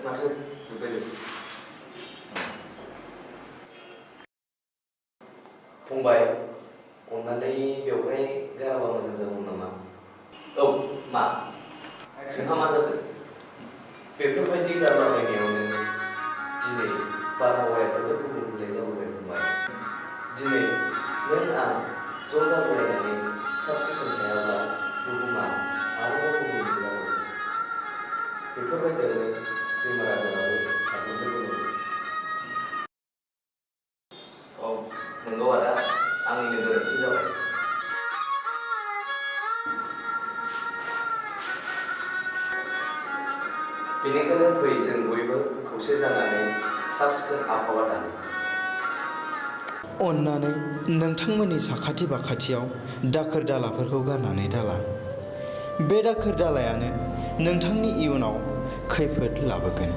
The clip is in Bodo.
माथो जोबबाय फंबाय अन्नानै बेवहाय गाराबा मोजां जागौ नामा? औ मा नोंहा मा जाखो? बेफोरबायदि गारलाबायनायावनो दिनै बारहावाया जोबोद गुबुंले जाबोबाय फंबाय। दिनै नों आं ज' जाज्लायनानै साब सिखोन थायाब्ला बुहुमा आरोबाव गुबुंले जाबावगोन। बेफोरबायदियावनो बेमार आजाराबो साग्लोबनो हमो। औ नंगौ आदा, आंनिनो गोरोन्थि जाबाय। बेनिखायनो फै जों बयबो खौसे जानानै साब सिखोन आबहावा दानो। अन्नानै नोंथांमोननि साखाथि बाखाथियाव दाखोर दालाफोरखौ गारनानै दाला। बे दाखोर दालायानो नोंथांनि इयुनाव खैफोद लाबोगोन।